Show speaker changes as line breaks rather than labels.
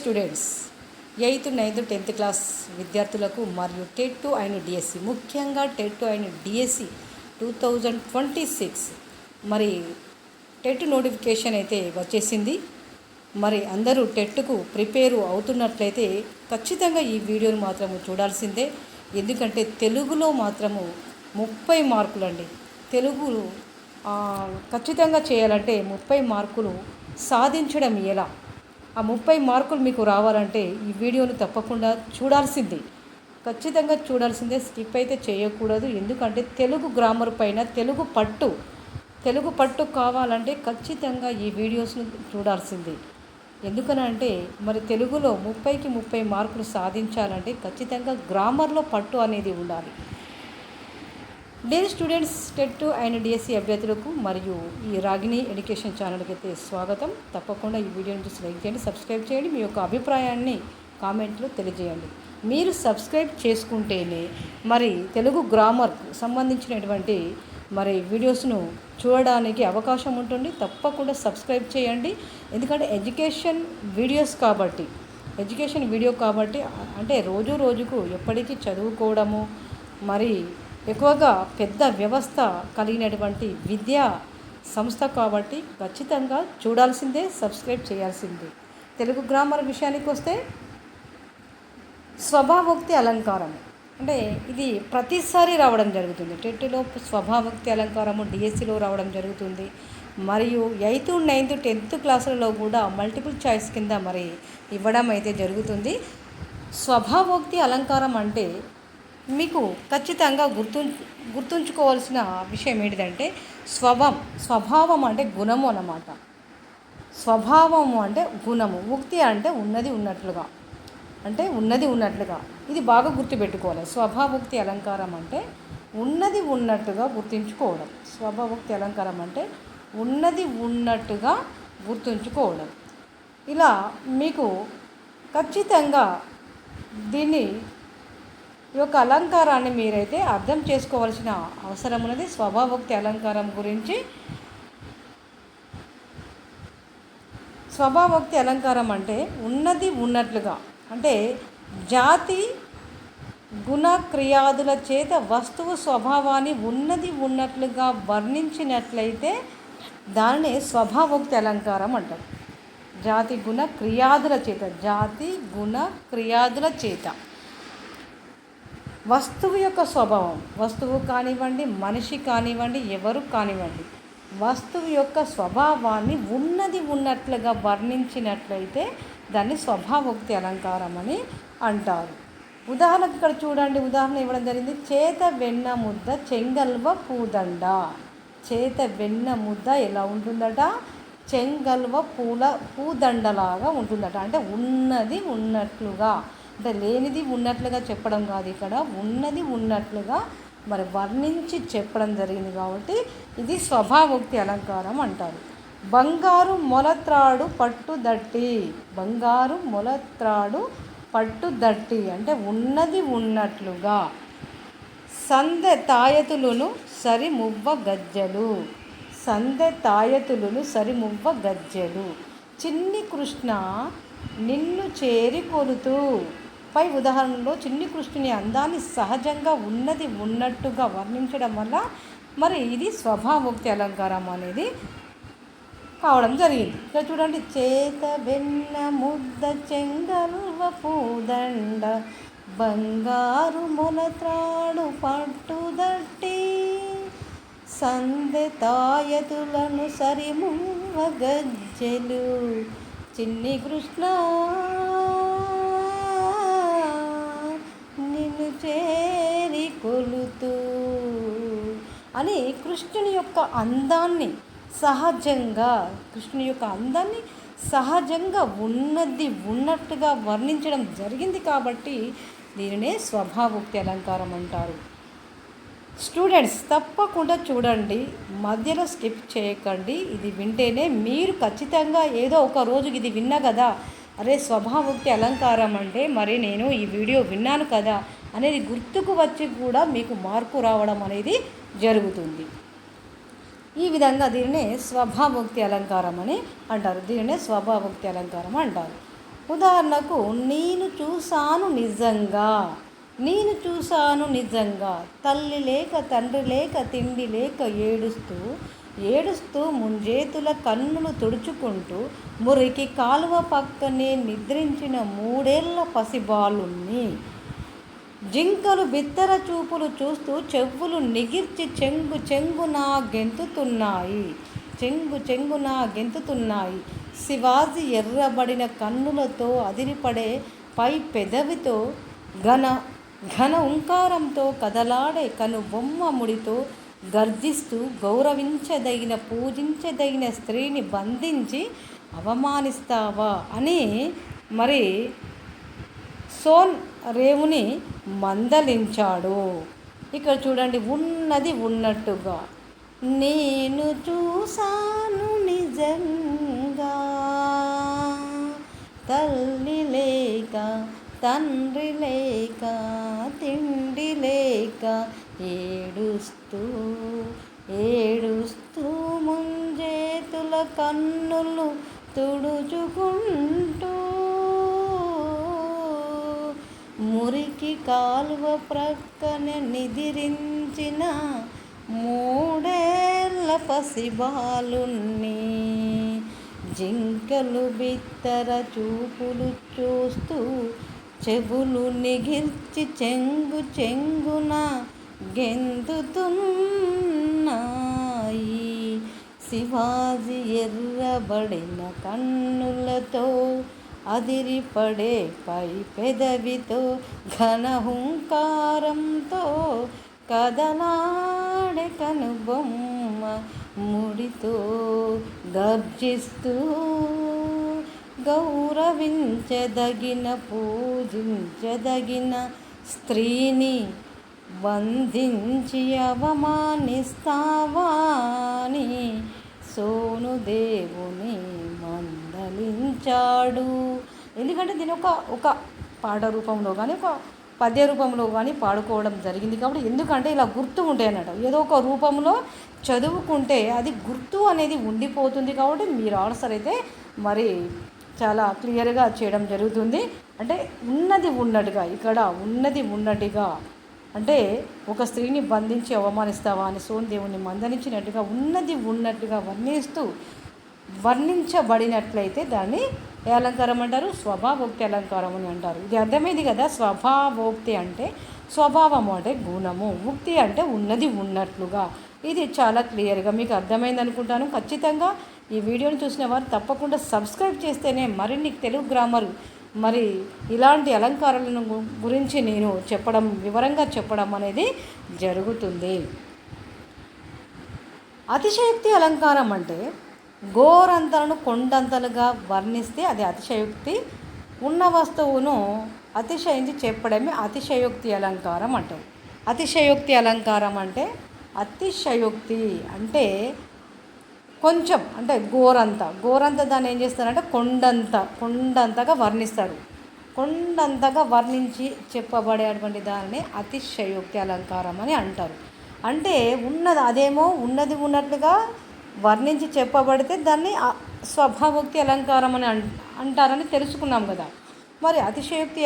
Students 8th, 9th, 10th class విద్యార్థులకు మరియు TET 2 and DSC, ముఖ్యంగా టెట్ 2 అండ్ డిఎస్సి 2026 మరి టెట్ నోటిఫికేషన్ అయితే వచ్చేసింది. మరి అందరూ టెట్కు ప్రిపేర్ అవుతున్నట్లయితే ఖచ్చితంగా ఈ వీడియోని మాత్రము చూడాల్సిందే. ఎందుకంటే తెలుగులో మాత్రము 30 మార్కులు అండి. తెలుగు ఖచ్చితంగా చేయాలంటే 30 మార్కులు సాధించడం ఎలా, ఆ 30 మార్కులు మీకు రావాలంటే ఈ వీడియోను తప్పకుండా చూడాల్సిందే, ఖచ్చితంగా చూడాల్సిందే. స్కిప్ అయితే చేయకూడదు. ఎందుకంటే తెలుగు గ్రామర్ పైన తెలుగు పట్టు కావాలంటే ఖచ్చితంగా ఈ వీడియోస్ను చూడాల్సిందే. ఎందుకనంటే మరి తెలుగులో 30కి 30 మార్కులు సాధించాలంటే ఖచ్చితంగా గ్రామర్లో పట్టు అనేది ఉండాలి. Dear students, TET 2 and DSC అభ్యర్థులకు మరియు ఈ రాగిణి ఎడ్యుకేషన్ ఛానల్కి అయితే స్వాగతం. తప్పకుండా ఈ వీడియోని చూసి లైక్ చేయండి, సబ్స్క్రైబ్ చేయండి, మీ యొక్క అభిప్రాయాన్ని కామెంట్లో తెలియజేయండి. మీరు సబ్స్క్రైబ్ చేసుకుంటేనే మరి తెలుగు గ్రామర్కు సంబంధించినటువంటి మరి వీడియోస్ను చూడడానికి అవకాశం ఉంటుంది. తప్పకుండా సబ్స్క్రైబ్ చేయండి. ఎందుకంటే ఎడ్యుకేషన్ వీడియో కాబట్టి అంటే రోజుకు ఎప్పటికీ చదువుకోవడము, మరి ఎక్కువగా పెద్ద వ్యవస్థ కలిగినటువంటి విద్యా సంస్థ కాబట్టి ఖచ్చితంగా చూడాల్సిందే, సబ్స్క్రైబ్ చేయాల్సిందే. తెలుగు గ్రామర్ విషయానికి వస్తే స్వభావోక్తి అలంకారం అంటే ఇది ప్రతిసారి రావడం జరుగుతుంది. టెట్లో స్వభావోక్తి అలంకారము డిఎస్సిలో రావడం జరుగుతుంది. మరియు 8th, 9th, 10th క్లాసులలో కూడా మల్టిపుల్ చాయిస్ కింద మరి ఇవ్వడం అయితే జరుగుతుంది. స్వభావోక్తి అలంకారం అంటే మీకు ఖచ్చితంగా గుర్తుంచుకోవాల్సిన విషయం ఏంటిదంటే స్వభావం అంటే గుణము అన్నమాట. స్వభావము అంటే గుణము, ఉక్తి అంటే ఉన్నది ఉన్నట్లుగా ఇది బాగా గుర్తుపెట్టుకోవాలి. స్వభావోక్తి అలంకారం అంటే ఉన్నది ఉన్నట్టుగా గుర్తుంచుకోవడం. స్వభావోక్తి అలంకారం అంటే ఉన్నది ఉన్నట్టుగా గుర్తుంచుకోవడం. ఇలా మీకు ఖచ్చితంగా దీన్ని ఈ యొక్క అలంకారాన్ని మీరైతే అర్థం చేసుకోవాల్సిన అవసరం ఉన్నది. స్వభావోక్తి అలంకారం గురించి, స్వభావోక్తి అలంకారం అంటే ఉన్నది ఉన్నట్లుగా అంటే జాతి గుణ క్రియాదుల చేత వస్తువు స్వభావాన్ని ఉన్నది ఉన్నట్లుగా వర్ణించినట్లయితే దానిని స్వభావోక్తి అలంకారం అంటారు. జాతి గుణ క్రియాదుల చేత వస్తువు యొక్క స్వభావం, వస్తువు కానివ్వండి, మనిషి కానివ్వండి, ఎవరు కానివ్వండి, వస్తువు యొక్క స్వభావాన్ని ఉన్నది ఉన్నట్లుగా వర్ణించినట్లయితే దాన్ని స్వభావోక్తి అలంకారం అని అంటారు. ఉదాహరణకు ఇక్కడ చూడండి, ఉదాహరణ ఇవ్వడం జరిగింది. చేత వెన్న ముద్ద చెంగల్వ పూదండ. చేత వెన్న ముద్ద ఎలా ఉంటుందట? చెంగల్వ పూదండలాగా ఉంటుందట. అంటే ఉన్నది ఉన్నట్లుగా, అంటే లేనిది ఉన్నట్లుగా చెప్పడం కాదు, ఇక్కడ ఉన్నది ఉన్నట్లుగా మరి వర్ణించి చెప్పడం జరిగింది కాబట్టి ఇది స్వభావోక్తి అలంకారం అంటారు. బంగారు మొలత్రాడు పట్టుదట్టి అంటే ఉన్నది ఉన్నట్లుగా. సందె తాయతులను సరిమువ్వ గజ్జెలు. చిన్ని కృష్ణ నిన్ను చేరి కొలుతూ. పై ఉదాహరణలో చిన్ని కృష్ణుని అందాన్ని సహజంగా ఉన్నది ఉన్నట్టుగా వర్ణించడం వల్ల మరి ఇది స్వభావోక్తి అలంకారం అనేది కావడం జరిగింది. ఇక్కడ చూడండి, చేత వెన్న ముద్ద చెంగల్వ పూదండ బంగారు మొలత్రాడు పట్టుదట్టి సందె తాయతులను సరిమువ్వ గజ్జెలు. చిన్ని కృష్ణ నిన్ను చేరి కొలుతూ అని కృష్ణుని యొక్క అందాన్ని సహజంగా ఉన్నది ఉన్నట్టుగా వర్ణించడం జరిగింది కాబట్టి దీనినే స్వభావోక్తి అలంకారం అంటారు. స్టూడెంట్స్ తప్పకుండా చూడండి, మధ్యలో స్కిప్ చేయకండి. ఇది వింటేనే మీరు ఖచ్చితంగా ఏదో ఒక రోజు ఇది విన్నా కదా, అరే స్వభావోక్తి అలంకారం అంటే మరి నేను ఈ వీడియో విన్నాను కదా అనేది గుర్తుకు వచ్చి కూడా మీకు మార్కు రావడం అనేది జరుగుతుంది. ఈ విధంగా దీనినే స్వభావోక్తి అలంకారం అని అంటారు. ఉదాహరణకు నేను చూశాను నిజంగా తల్లి లేక తండ్రి లేక తిండి లేక ఏడుస్తూ ముంజేతుల కన్నులు తుడుచుకుంటూ మురికి కాలువ పక్కనే నిద్రించిన 3 ఏళ్ల పసిబాలుణ్ణి. జింకలు బిత్తర చూపులు చూస్తూ చెవులు నిగిర్చి చెంగు గెంతుతున్నాయి. శివాజీ ఎర్రబడిన కన్నులతో అదిరిపడే పై పెదవితో ఘన ఉంకారంతో కదలాడే కనుబొమ్మ ముడితో గర్జిస్తూ పూజించదగిన స్త్రీని బంధించి అవమానిస్తావా అని మరి సోన్ రేవుని మందలించాడు. ఇక్కడ చూడండి, ఉన్నది ఉన్నట్టుగా నేను చూశాను నిజంగా తల్లి లేక తండ్రి లేక తిండి లేక ఏడుస్తూ ముంజేతుల కన్నులు తుడుచుకుంటూ మురికి కాలువ ప్రక్కన నిదిరించిన 3 ఏళ్ల పసిబాలుణ్ణి. జింకలు బిత్తర చూపులు చూస్తూ చెవులు నిగిర్చి చెంగున గెంతుతున్నాయి. శివాజీ ఎర్రబడిన కన్నులతో అదిరిపడే పై పెదవితో ఘనహుంకారంతో కదలాడే కనుబొమ్మ ముడితో గర్జిస్తూ పూజించదగిన స్త్రీని బంధించి అవమానిస్తావా అని సోనుదేవుని మందలించాడు. ఎందుకంటే దీని ఒక పాట రూపంలో కానీ ఒక పద్య రూపంలో కానీ పాడుకోవడం జరిగింది. కాబట్టి ఎందుకంటే ఇలా గుర్తు ఉంటాయి అన్నట్టు, ఏదో ఒక రూపంలో చదువుకుంటే అది గుర్తు అనేది ఉండిపోతుంది. కాబట్టి మీరు ఆన్సర్ అయితే మరి చాలా క్లియర్గా చేయడం జరుగుతుంది. అంటే ఉన్నది ఉన్నట్టుగా అంటే ఒక స్త్రీని బంధించి అవమానిస్తావా అని సోన్ దేవుణ్ణి మందలించినట్టుగా ఉన్నది ఉన్నట్టుగా వర్ణించబడినట్లయితే దాన్ని ఏ అలంకారం అంటారు? స్వభావోక్తి అలంకారం అని అంటారు. ఇది అర్థమైంది కదా. స్వభావోక్తి అంటే స్వభావము అంటే గుణము, ఉక్తి అంటే ఉన్నది ఉన్నట్లుగా. ఇది చాలా క్లియర్గా మీకు అర్థమైంది అనుకుంటాను. ఖచ్చితంగా ఈ వీడియోని చూసిన వారు తప్పకుండా సబ్స్క్రైబ్ చేస్తేనే మరిన్ని తెలుగు గ్రామర్ మరి ఇలాంటి అలంకారాలను గురించి నేను వివరంగా చెప్పడం అనేది జరుగుతుంది. అతిశయోక్తి అలంకారం అంటే గోరంతలను కొండంతలుగా వర్ణిస్తే అది అతిశయోక్తి. ఉన్న వస్తువును అతిశయించి చెప్పడమే అతిశయోక్తి అలంకారం అంటారు. అతిశయోక్తి అలంకారం అంటే కొంచెం అంటే గోరంత దాన్ని ఏం చేస్తారంటే కొండంతగా వర్ణిస్తారు. కొండంతగా వర్ణించి చెప్పబడేటువంటి దానిని అతిశయోక్తి అలంకారం అని అంటారు. అంటే ఉన్నది ఉన్నట్లుగా వర్ణించి చెప్పబడితే దాన్ని స్వభావోక్తి అలంకారం అని అంటారని తెలుసుకున్నాం కదా. మరి అతిశయోక్తి